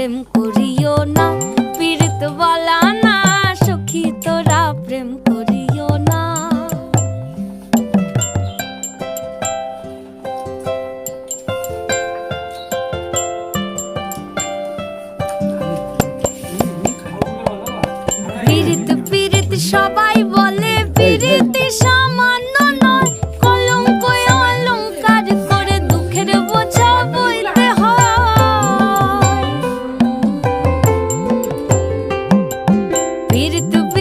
প্রেম করিও না, পীড়িত বলা না সখী তোরা প্রেম করিও না। পীড়িত পীড়িত সবাই